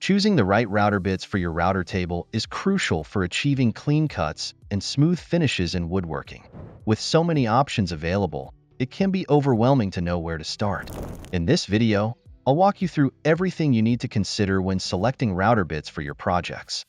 Choosing the right router bits for your router table is crucial for achieving clean cuts and smooth finishes in woodworking. With so many options available, it can be overwhelming to know where to start. In this video, I'll walk you through everything you need to consider when selecting router bits for your projects.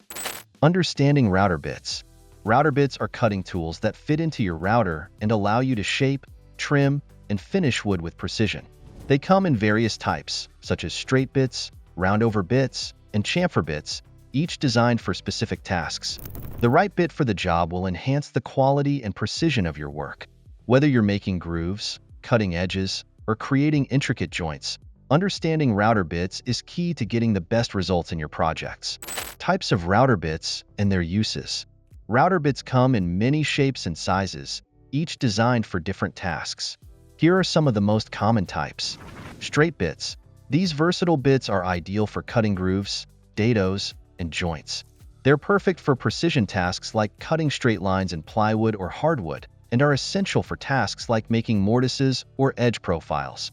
Understanding router bits. Router bits are cutting tools that fit into your router and allow you to shape, trim, and finish wood with precision. They come in various types, such as straight bits, round-over bits, and chamfer bits, each designed for specific tasks. The right bit for the job will enhance the quality and precision of your work. Whether you're making grooves, cutting edges, or creating intricate joints, understanding router bits is key to getting the best results in your projects. Types of router bits and their uses. Router bits come in many shapes and sizes, each designed for different tasks. Here are some of the most common types. Straight bits. These versatile bits are ideal for cutting grooves, dados, and joints. They're perfect for precision tasks like cutting straight lines in plywood or hardwood, and are essential for tasks like making mortises or edge profiles.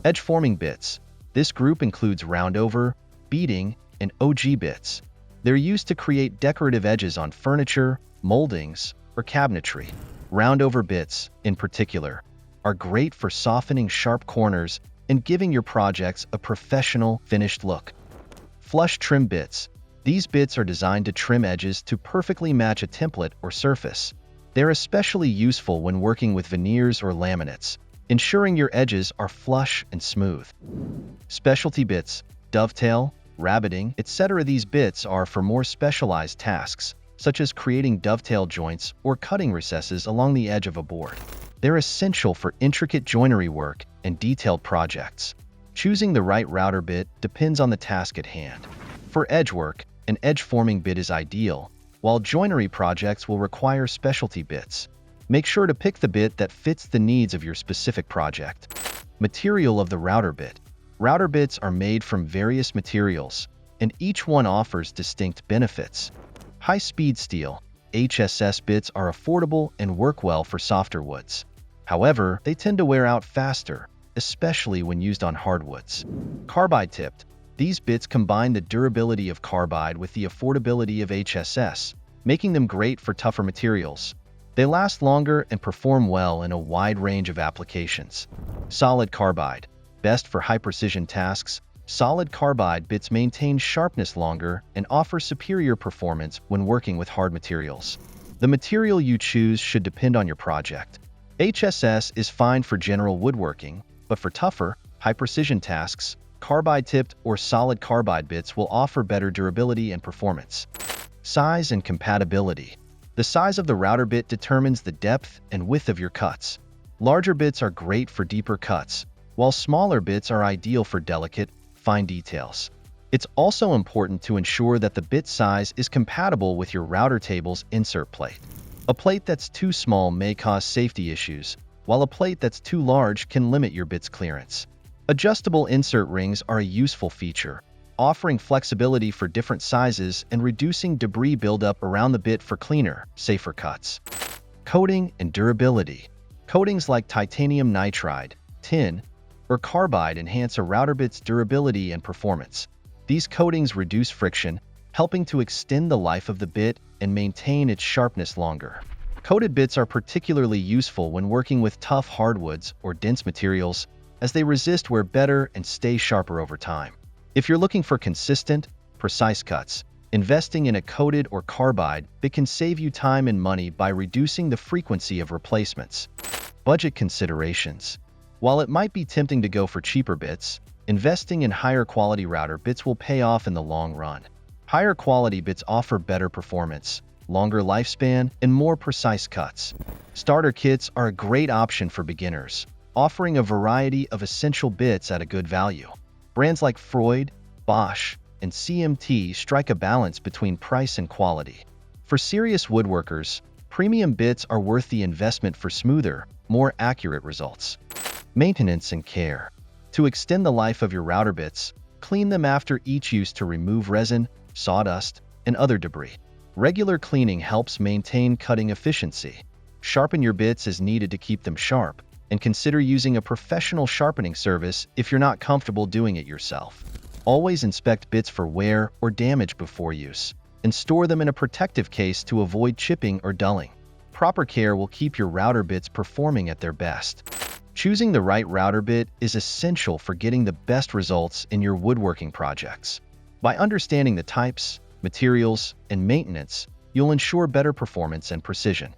Edge-forming bits. This group includes roundover, beading, and OG bits. They're used to create decorative edges on furniture, moldings, or cabinetry. Roundover bits, in particular, are great for softening sharp corners and giving your projects a professional, finished look. Flush trim bits. These bits are designed to trim edges to perfectly match a template or surface. They're especially useful when working with veneers or laminates, ensuring your edges are flush and smooth. Specialty bits, dovetail, rabbeting, etc. These bits are for more specialized tasks, such as creating dovetail joints or cutting recesses along the edge of a board. They're essential for intricate joinery work and detailed projects. Choosing the right router bit depends on the task at hand. For edge work, an edge-forming bit is ideal, while joinery projects will require specialty bits. Make sure to pick the bit that fits the needs of your specific project. Material of the router bit. Router bits are made from various materials, and each one offers distinct benefits. High-speed steel, HSS bits are affordable and work well for softer woods. However, they tend to wear out faster, especially when used on hardwoods. Carbide tipped. These bits combine the durability of carbide with the affordability of HSS, making them great for tougher materials. They last longer and perform well in a wide range of applications. Solid carbide. Best for high-precision tasks, solid carbide bits maintain sharpness longer and offer superior performance when working with hard materials. The material you choose should depend on your project. HSS is fine for general woodworking, but for tougher, high-precision tasks, carbide-tipped or solid carbide bits will offer better durability and performance. Size and compatibility. The size of the router bit determines the depth and width of your cuts. Larger bits are great for deeper cuts, while smaller bits are ideal for delicate, fine details. It's also important to ensure that the bit size is compatible with your router table's insert plate. A plate that's too small may cause safety issues, while a plate that's too large can limit your bit's clearance. Adjustable insert rings are a useful feature, offering flexibility for different sizes and reducing debris buildup around the bit for cleaner, safer cuts. Coating and durability. Coatings like titanium nitride, tin, or carbide enhance a router bit's durability and performance. These coatings reduce friction, helping to extend the life of the bit and maintain its sharpness longer. Coated bits are particularly useful when working with tough hardwoods or dense materials, as they resist wear better and stay sharper over time. If you're looking for consistent, precise cuts, investing in a coated or carbide bit can save you time and money by reducing the frequency of replacements. Budget considerations. While it might be tempting to go for cheaper bits, investing in higher quality router bits will pay off in the long run. Higher quality bits offer better performance, longer lifespan, and more precise cuts. Starter kits are a great option for beginners, offering a variety of essential bits at a good value. Brands like Freud, Bosch, and CMT strike a balance between price and quality. For serious woodworkers, premium bits are worth the investment for smoother, more accurate results. Maintenance and care. To extend the life of your router bits, clean them after each use to remove resin, sawdust, and other debris. Regular cleaning helps maintain cutting efficiency. Sharpen your bits as needed to keep them sharp, and consider using a professional sharpening service if you're not comfortable doing it yourself. Always inspect bits for wear or damage before use, and store them in a protective case to avoid chipping or dulling. Proper care will keep your router bits performing at their best. Choosing the right router bit is essential for getting the best results in your woodworking projects. By understanding the types, materials, and maintenance, you'll ensure better performance and precision.